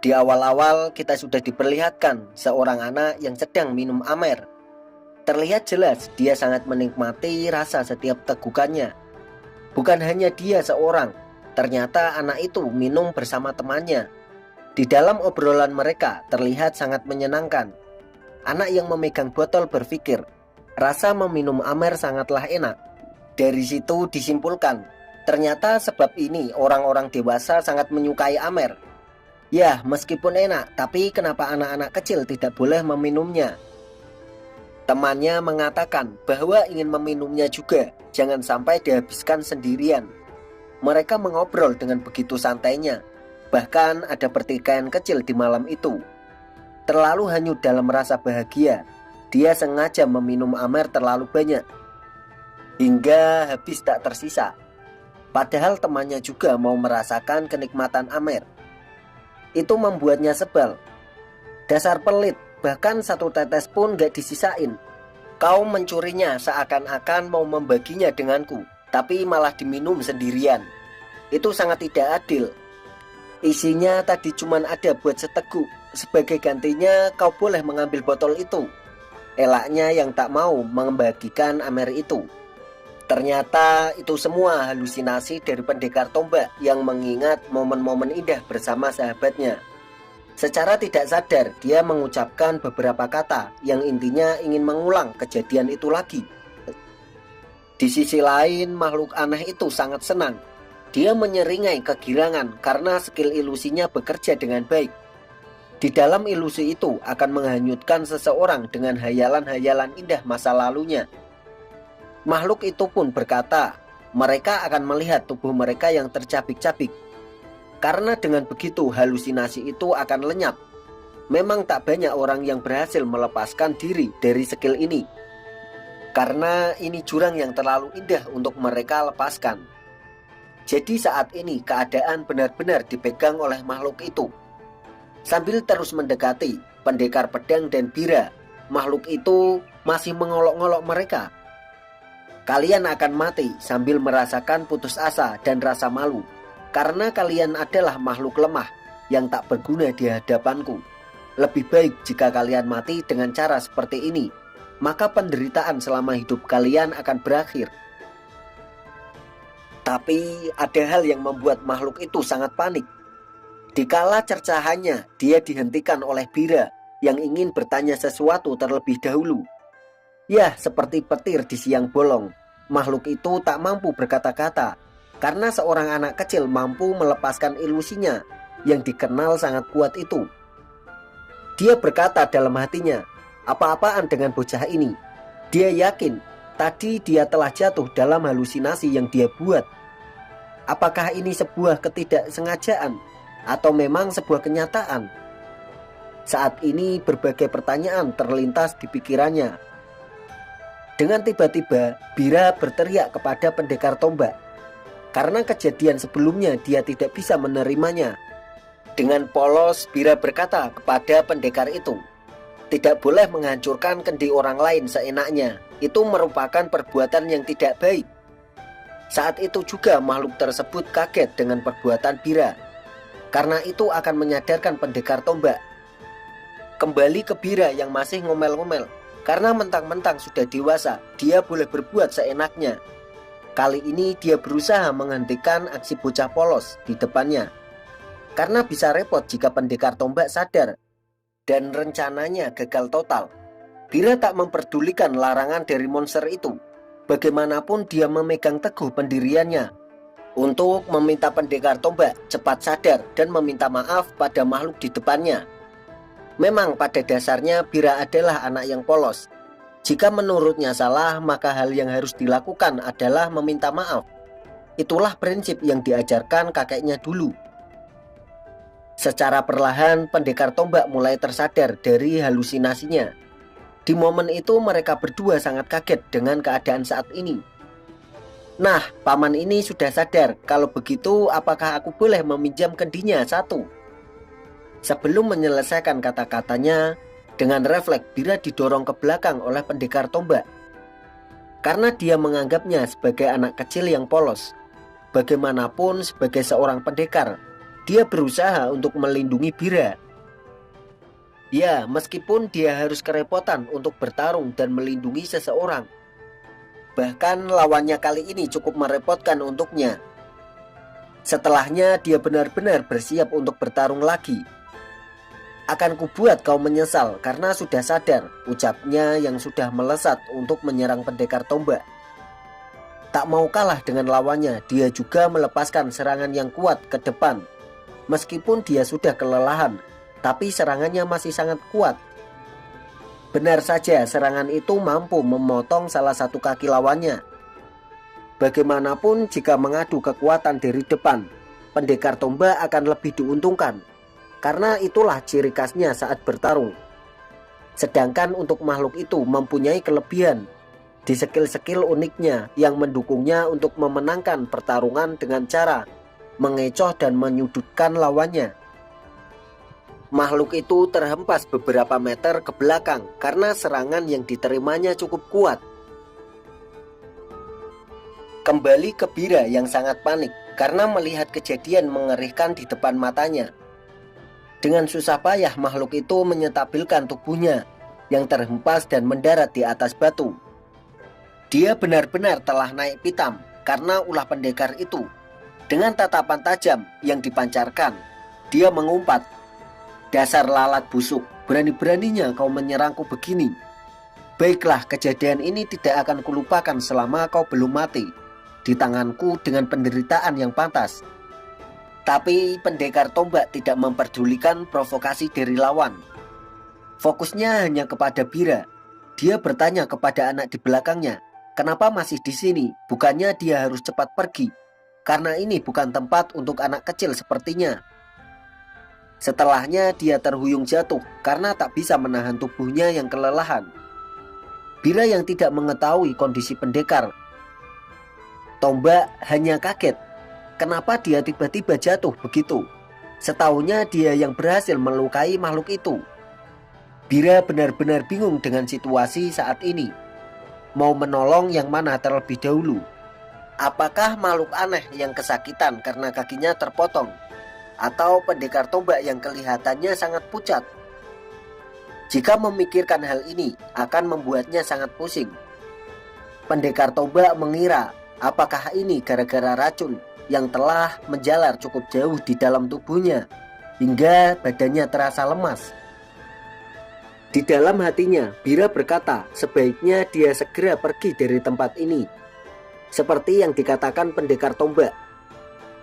Di awal-awal kita sudah diperlihatkan seorang anak yang sedang minum amer. Terlihat jelas dia sangat menikmati rasa setiap tegukannya. Bukan hanya dia seorang, ternyata anak itu minum bersama temannya. Di dalam obrolan mereka terlihat sangat menyenangkan. Anak yang memegang botol berpikir, rasa meminum amer sangatlah enak. Dari situ disimpulkan, ternyata sebab ini orang-orang dewasa sangat menyukai amer. Ya, meskipun enak, tapi kenapa anak-anak kecil tidak boleh meminumnya? Temannya mengatakan bahwa ingin meminumnya juga, jangan sampai dihabiskan sendirian. Mereka mengobrol dengan begitu santainya. Bahkan ada pertikaian kecil di malam itu. Terlalu hanyut dalam rasa bahagia, dia sengaja meminum amer terlalu banyak, hingga habis tak tersisa. Padahal temannya juga mau merasakan kenikmatan amer. Itu membuatnya sebal. Dasar pelit, bahkan satu tetes pun gak disisain. Kau mencurinya seakan-akan mau membaginya denganku, tapi malah diminum sendirian. Itu sangat tidak adil. Isinya tadi cuman ada buat seteguk. Sebagai gantinya kau boleh mengambil botol itu. Elaknya yang tak mau membagikan amer itu. Ternyata itu semua halusinasi dari pendekar tombak yang mengingat momen-momen indah bersama sahabatnya. Secara tidak sadar dia mengucapkan beberapa kata yang intinya ingin mengulang kejadian itu lagi. Di sisi lain, makhluk aneh itu sangat senang. Dia menyeringai kegirangan karena skill ilusinya bekerja dengan baik. Di dalam ilusi itu akan menghanyutkan seseorang dengan hayalan-hayalan indah masa lalunya. Makhluk itu pun berkata, mereka akan melihat tubuh mereka yang tercabik-cabik. Karena dengan begitu halusinasi itu akan lenyap. Memang tak banyak orang yang berhasil melepaskan diri dari skill ini. Karena ini jurang yang terlalu indah untuk mereka lepaskan. Jadi saat ini keadaan benar-benar dipegang oleh makhluk itu. Sambil terus mendekati pendekar pedang dan bira, makhluk itu masih mengolok-ngolok mereka. Kalian akan mati sambil merasakan putus asa dan rasa malu, karena kalian adalah makhluk lemah yang tak berguna di hadapanku. Lebih baik jika kalian mati dengan cara seperti ini, maka penderitaan selama hidup kalian akan berakhir. Tapi ada hal yang membuat makhluk itu sangat panik. Dikala cercahannya, dia dihentikan oleh bira yang ingin bertanya sesuatu terlebih dahulu. Ya, seperti petir di siang bolong, makhluk itu tak mampu berkata-kata karena seorang anak kecil mampu melepaskan ilusinya yang dikenal sangat kuat itu. Dia berkata dalam hatinya, apa-apaan dengan bocah ini? Dia yakin tadi dia telah jatuh dalam halusinasi yang dia buat. Apakah ini sebuah ketidaksengajaan atau memang sebuah kenyataan? Saat ini berbagai pertanyaan terlintas di pikirannya. Dengan tiba-tiba, Bira berteriak kepada pendekar tombak. Karena kejadian sebelumnya dia tidak bisa menerimanya. Dengan polos, Bira berkata kepada pendekar itu, tidak boleh menghancurkan kendi orang lain seenaknya. Itu merupakan perbuatan yang tidak baik. Saat itu juga makhluk tersebut kaget dengan perbuatan Bira. Karena itu akan menyadarkan pendekar tombak. Kembali ke Bira yang masih ngomel-ngomel. Karena mentang-mentang sudah dewasa, dia boleh berbuat seenaknya. Kali ini dia berusaha menghentikan aksi bocah polos di depannya. Karena bisa repot jika pendekar tombak sadar dan rencananya gagal total. Bira tak memperdulikan larangan dari monster itu. Bagaimanapun dia memegang teguh pendiriannya untuk meminta pendekar tombak cepat sadar dan meminta maaf pada makhluk di depannya. Memang pada dasarnya Bira adalah anak yang polos. Jika menurutnya salah, maka hal yang harus dilakukan adalah meminta maaf. Itulah prinsip yang diajarkan kakeknya dulu. Secara perlahan, pendekar tombak mulai tersadar dari halusinasinya. Di momen itu mereka berdua sangat kaget dengan keadaan saat ini. Nah, paman ini sudah sadar. Kalau begitu, apakah aku boleh meminjam kendinya satu? Sebelum menyelesaikan kata-katanya, dengan refleks Bira didorong ke belakang oleh pendekar tombak. Karena dia menganggapnya sebagai anak kecil yang polos. Bagaimanapun sebagai seorang pendekar, dia berusaha untuk melindungi Bira. Ya, meskipun dia harus kerepotan untuk bertarung dan melindungi seseorang. Bahkan lawannya kali ini cukup merepotkan untuknya. Setelahnya dia benar-benar bersiap untuk bertarung lagi. Akan kubuat kau menyesal karena sudah sadar, ucapnya yang sudah melesat untuk menyerang pendekar tombak. Tak mau kalah dengan lawannya, dia juga melepaskan serangan yang kuat ke depan. Meskipun dia sudah kelelahan, tapi serangannya masih sangat kuat. Benar saja, serangan itu mampu memotong salah satu kaki lawannya. Bagaimanapun jika mengadu kekuatan dari depan, pendekar tombak akan lebih diuntungkan. Karena itulah ciri khasnya saat bertarung. Sedangkan untuk makhluk itu mempunyai kelebihan di skill-skill uniknya yang mendukungnya untuk memenangkan pertarungan dengan cara mengecoh dan menyudutkan lawannya. Makhluk itu terhempas beberapa meter ke belakang karena serangan yang diterimanya cukup kuat. Kembali ke Bira yang sangat panik karena melihat kejadian mengerikan di depan matanya. Dengan susah payah makhluk itu menyetabilkan tubuhnya yang terhempas dan mendarat di atas batu. Dia benar-benar telah naik pitam karena ulah pendekar itu. Dengan tatapan tajam yang dipancarkan, dia mengumpat, "Dasar lalat busuk, berani-beraninya kau menyerangku begini. Baiklah, kejadian ini tidak akan kulupakan selama kau belum mati di tanganku dengan penderitaan yang pantas." Tapi pendekar tombak tidak memperdulikan provokasi dari lawan. Fokusnya hanya kepada Bira. Dia bertanya kepada anak di belakangnya, kenapa masih di sini? Bukannya dia harus cepat pergi? Karena ini bukan tempat untuk anak kecil sepertinya. Setelahnya dia terhuyung jatuh karena tak bisa menahan tubuhnya yang kelelahan. Bira yang tidak mengetahui kondisi pendekar tombak hanya kaget. Kenapa dia tiba-tiba jatuh begitu? Setahunya dia yang berhasil melukai makhluk itu. Bira benar-benar bingung dengan situasi saat ini. Mau menolong yang mana terlebih dahulu? Apakah makhluk aneh yang kesakitan karena kakinya terpotong? Atau pendekar tombak yang kelihatannya sangat pucat? Jika memikirkan hal ini akan membuatnya sangat pusing. Pendekar tombak mengira apakah ini gara-gara racun yang telah menjalar cukup jauh di dalam tubuhnya hingga badannya terasa lemas. Di dalam hatinya, Bira berkata sebaiknya dia segera pergi dari tempat ini. Seperti yang dikatakan pendekar tombak,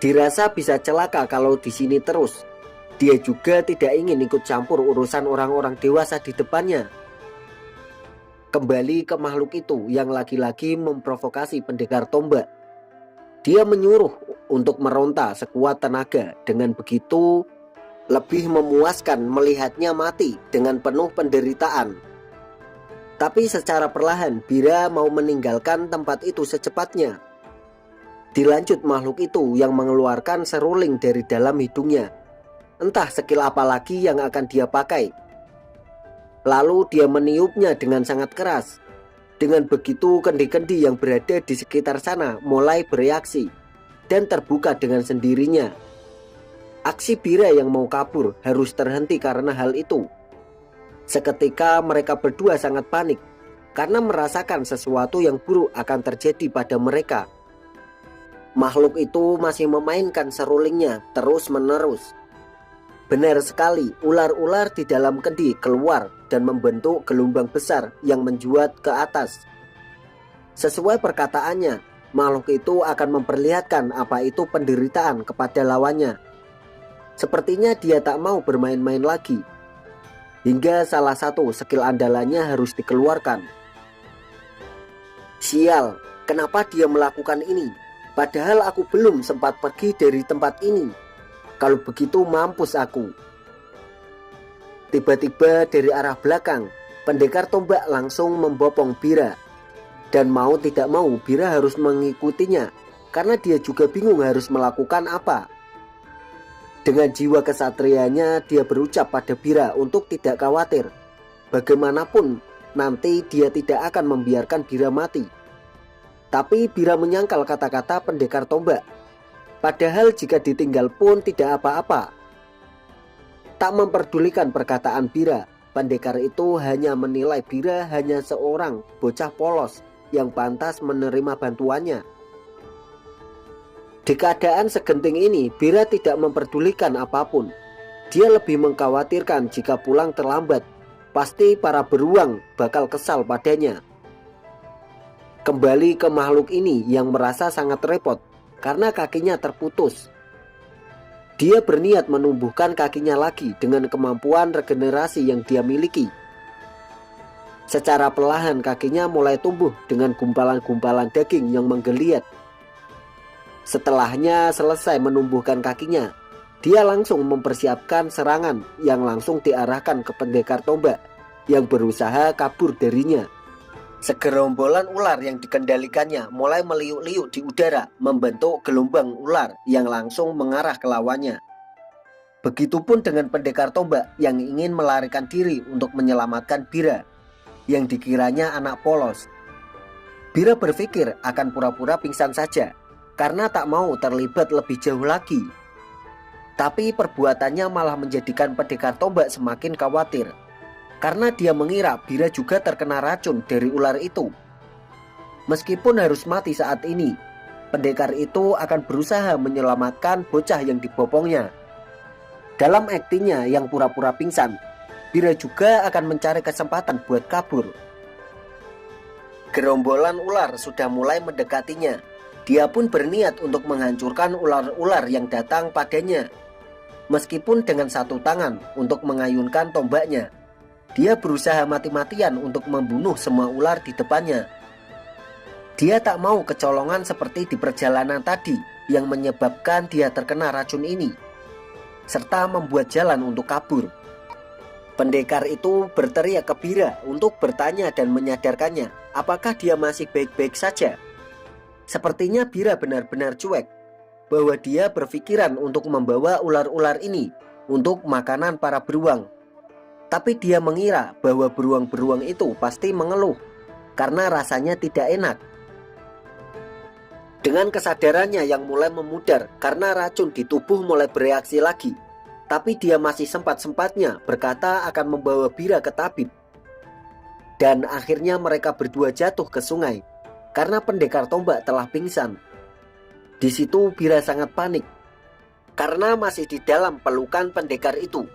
dirasa bisa celaka kalau di sini terus. Dia juga tidak ingin ikut campur urusan orang-orang dewasa di depannya. Kembali ke makhluk itu yang lagi-lagi memprovokasi pendekar tombak. Dia menyuruh untuk meronta sekuat tenaga. Dengan begitu, lebih memuaskan melihatnya mati dengan penuh penderitaan. Tapi secara perlahan, Bira mau meninggalkan tempat itu secepatnya. Dilanjut makhluk itu yang mengeluarkan seruling dari dalam hidungnya. Entah skill apa lagi yang akan dia pakai. Lalu dia meniupnya dengan sangat keras. Dengan begitu kendi-kendi yang berada di sekitar sana mulai bereaksi dan terbuka dengan sendirinya. Aksi Bira yang mau kabur harus terhenti karena hal itu. Seketika mereka berdua sangat panik karena merasakan sesuatu yang buruk akan terjadi pada mereka. Makhluk itu masih memainkan serulingnya terus-menerus. Benar sekali, ular-ular di dalam kendi keluar dan membentuk gelombang besar yang menjuat ke atas. Sesuai perkataannya, makhluk itu akan memperlihatkan apa itu penderitaan kepada lawannya. Sepertinya dia tak mau bermain-main lagi. Hingga salah satu skill andalannya harus dikeluarkan. Sial, kenapa dia melakukan ini? Padahal aku belum sempat pergi dari tempat ini. Kalau begitu mampus aku. Tiba-tiba dari arah belakang, pendekar tombak langsung membopong Bira. Dan mau tidak mau Bira harus mengikutinya, karena dia juga bingung harus melakukan apa. Dengan jiwa kesatrianya, dia berucap pada Bira untuk tidak khawatir. Bagaimanapun, nanti dia tidak akan membiarkan Bira mati. Tapi Bira menyangkal kata-kata pendekar tombak. Padahal jika ditinggal pun tidak apa-apa. Tak memperdulikan perkataan Bira, pendekar itu hanya menilai Bira hanya seorang bocah polos yang pantas menerima bantuannya. Di keadaan segenting ini, Bira tidak memperdulikan apapun. Dia lebih mengkhawatirkan jika pulang terlambat. Pasti para beruang bakal kesal padanya. Kembali ke makhluk ini yang merasa sangat repot karena kakinya terputus. Dia berniat menumbuhkan kakinya lagi dengan kemampuan regenerasi yang dia miliki. Secara perlahan kakinya mulai tumbuh dengan gumpalan-gumpalan daging yang menggeliat. Setelahnya selesai menumbuhkan kakinya, dia langsung mempersiapkan serangan yang langsung diarahkan ke pendekar tombak yang berusaha kabur darinya. Segerombolan ular yang dikendalikannya mulai meliuk-liuk di udara, membentuk gelombang ular yang langsung mengarah ke lawannya. Begitupun dengan pendekar tombak yang ingin melarikan diri untuk menyelamatkan Bira, yang dikiranya anak polos. Bira berpikir akan pura-pura pingsan saja, karena tak mau terlibat lebih jauh lagi. Tapi perbuatannya malah menjadikan pendekar tombak semakin khawatir, karena dia mengira Bira juga terkena racun dari ular itu. Meskipun harus mati saat ini, pendekar itu akan berusaha menyelamatkan bocah yang dibopongnya. Dalam aktingnya yang pura-pura pingsan, Bira juga akan mencari kesempatan buat kabur. Gerombolan ular sudah mulai mendekatinya. Dia pun berniat untuk menghancurkan ular-ular yang datang padanya. Meskipun dengan satu tangan untuk mengayunkan tombaknya, dia berusaha mati-matian untuk membunuh semua ular di depannya. Dia tak mau kecolongan seperti di perjalanan tadi yang menyebabkan dia terkena racun ini, serta membuat jalan untuk kabur. Pendekar itu berteriak ke Bira untuk bertanya dan menyadarkannya apakah dia masih baik-baik saja. Sepertinya Bira benar-benar cuek bahwa dia berpikiran untuk membawa ular-ular ini untuk makanan para beruang. Tapi dia mengira bahwa beruang-beruang itu pasti mengeluh karena rasanya tidak enak. Dengan kesadarannya yang mulai memudar karena racun di tubuh mulai bereaksi lagi, tapi dia masih sempat-sempatnya berkata akan membawa Bira ke tabib. Dan akhirnya mereka berdua jatuh ke sungai karena pendekar tombak telah pingsan. Di situ Bira sangat panik karena masih di dalam pelukan pendekar itu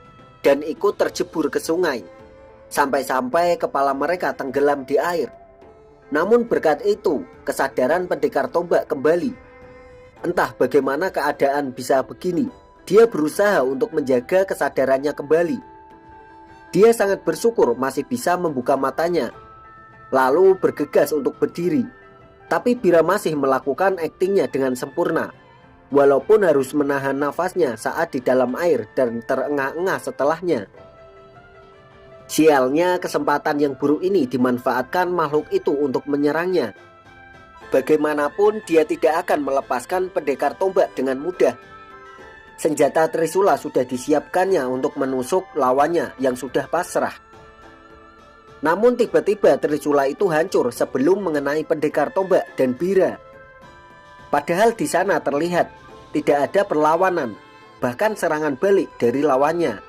dan ikut terjebur ke sungai. Sampai-sampai kepala mereka tenggelam di air. Namun berkat itu, kesadaran pendekar tombak kembali. Entah bagaimana keadaan bisa begini, dia berusaha untuk menjaga kesadarannya kembali. Dia sangat bersyukur masih bisa membuka matanya, lalu bergegas untuk berdiri. Tapi Bira masih melakukan aktingnya dengan sempurna, walaupun harus menahan nafasnya saat di dalam air dan terengah-engah setelahnya. Sialnya, kesempatan yang buruk ini dimanfaatkan makhluk itu untuk menyerangnya. Bagaimanapun dia tidak akan melepaskan pendekar tombak dengan mudah. Senjata Trisula sudah disiapkannya untuk menusuk lawannya yang sudah pasrah. Namun tiba-tiba Trisula itu hancur sebelum mengenai pendekar tombak dan Bira. Padahal di sana terlihat tidak ada perlawanan, bahkan serangan balik dari lawannya.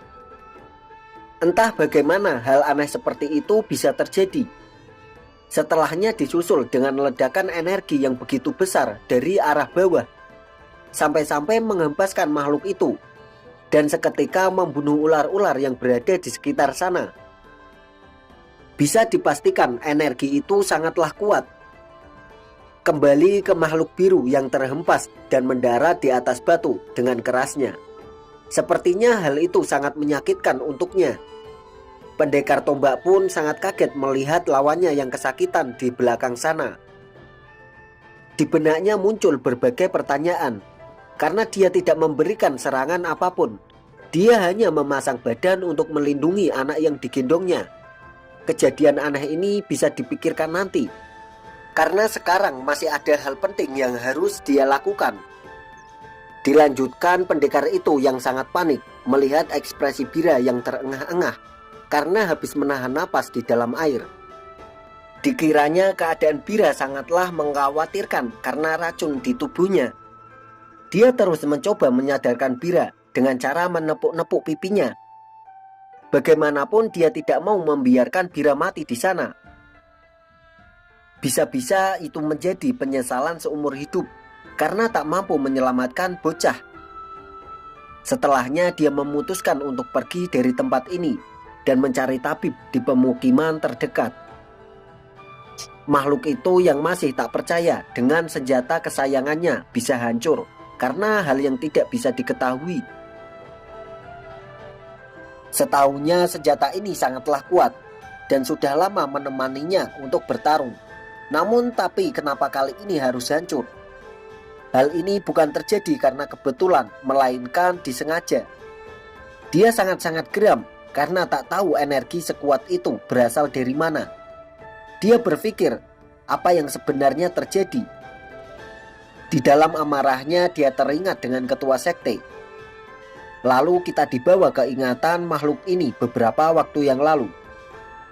Entah bagaimana hal aneh seperti itu bisa terjadi. Setelahnya disusul dengan ledakan energi yang begitu besar dari arah bawah, sampai-sampai menghempaskan makhluk itu, dan seketika membunuh ular-ular yang berada di sekitar sana. Bisa dipastikan energi itu sangatlah kuat. Kembali ke makhluk biru yang terhempas dan mendarat di atas batu dengan kerasnya. Sepertinya hal itu sangat menyakitkan untuknya. Pendekar tombak pun sangat kaget melihat lawannya yang kesakitan di belakang sana. Di benaknya muncul berbagai pertanyaan, karena dia tidak memberikan serangan apapun. Dia hanya memasang badan untuk melindungi anak yang digendongnya. Kejadian aneh ini bisa dipikirkan nanti, karena sekarang masih ada hal penting yang harus dia lakukan. Dilanjutkan, pendekar itu yang sangat panik melihat ekspresi Bira yang terengah-engah karena habis menahan napas di dalam air. Dikiranya keadaan Bira sangatlah mengkhawatirkan karena racun di tubuhnya. Dia terus mencoba menyadarkan Bira dengan cara menepuk-nepuk pipinya. Bagaimanapun dia tidak mau membiarkan Bira mati di sana. Bisa-bisa itu menjadi penyesalan seumur hidup karena tak mampu menyelamatkan bocah. Setelahnya dia memutuskan untuk pergi dari tempat ini dan mencari tabib di pemukiman terdekat. Makhluk itu yang masih tak percaya dengan senjata kesayangannya bisa hancur karena hal yang tidak bisa diketahui. Setahunya senjata ini sangatlah kuat dan sudah lama menemaninya untuk bertarung. Namun kenapa kali ini harus hancur? Hal ini bukan terjadi karena kebetulan, melainkan disengaja. Dia sangat-sangat geram karena tak tahu energi sekuat itu berasal dari mana. Dia berpikir apa yang sebenarnya terjadi. Di dalam amarahnya dia teringat dengan ketua sekte. Lalu kita dibawa ke ingatan makhluk ini beberapa waktu yang lalu.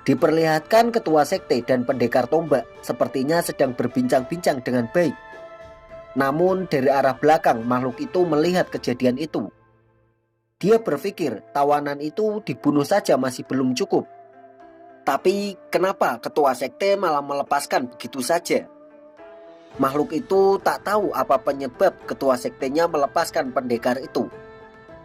Diperlihatkan ketua sekte dan pendekar tombak sepertinya sedang berbincang-bincang dengan baik. Namun dari arah belakang makhluk itu melihat kejadian itu. Dia berpikir tawanan itu dibunuh saja masih belum cukup. Tapi kenapa ketua sekte malah melepaskan begitu saja? Makhluk itu tak tahu apa penyebab ketua sektenya melepaskan pendekar itu.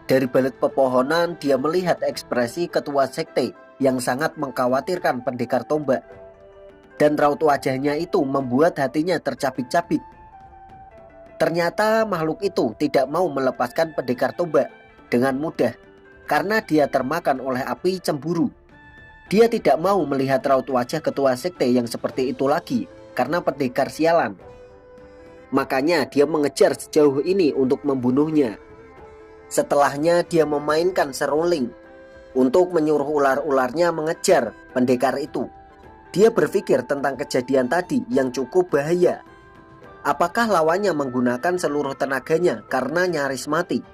Dari balik pepohonan dia melihat ekspresi ketua sekte yang sangat mengkhawatirkan pendekar tombak. Dan raut wajahnya itu membuat hatinya tercabik-cabik. Ternyata makhluk itu tidak mau melepaskan pendekar tombak dengan mudah karena dia termakan oleh api cemburu. Dia tidak mau melihat raut wajah ketua sekte yang seperti itu lagi karena pendekar sialan. Makanya dia mengejar sejauh ini untuk membunuhnya. Setelahnya dia memainkan seruling untuk menyuruh ular-ularnya mengejar pendekar itu. Dia berpikir tentang kejadian tadi yang cukup bahaya. Apakah lawannya menggunakan seluruh tenaganya karena nyaris mati?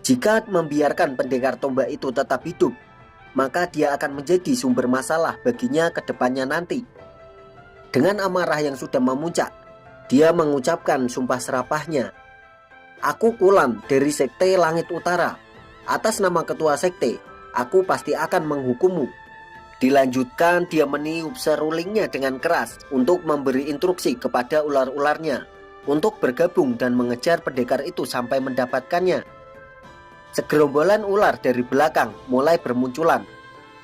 Jika membiarkan pendekar tombak itu tetap hidup, maka dia akan menjadi sumber masalah baginya ke depannya nanti. Dengan amarah yang sudah memuncak, dia mengucapkan sumpah serapahnya. Aku Kulan dari sekte Langit Utara. Atas nama ketua sekte, aku pasti akan menghukummu. Dilanjutkan dia meniup serulingnya dengan keras untuk memberi instruksi kepada ular-ularnya untuk bergabung dan mengejar pendekar itu sampai mendapatkannya. Segerombolan ular dari belakang mulai bermunculan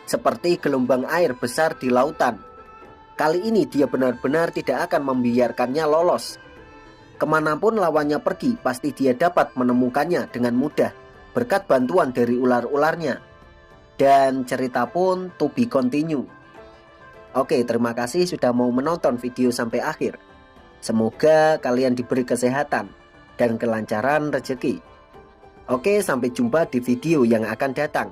seperti gelombang air besar di lautan. Kali ini dia benar-benar tidak akan membiarkannya lolos. Kemanapun lawannya pergi, pasti dia dapat menemukannya dengan mudah berkat bantuan dari ular-ularnya. Dan cerita pun to be continue. Oke, terima kasih sudah mau menonton video sampai akhir. Semoga kalian diberi kesehatan dan kelancaran rezeki. Oke, sampai jumpa di video yang akan datang.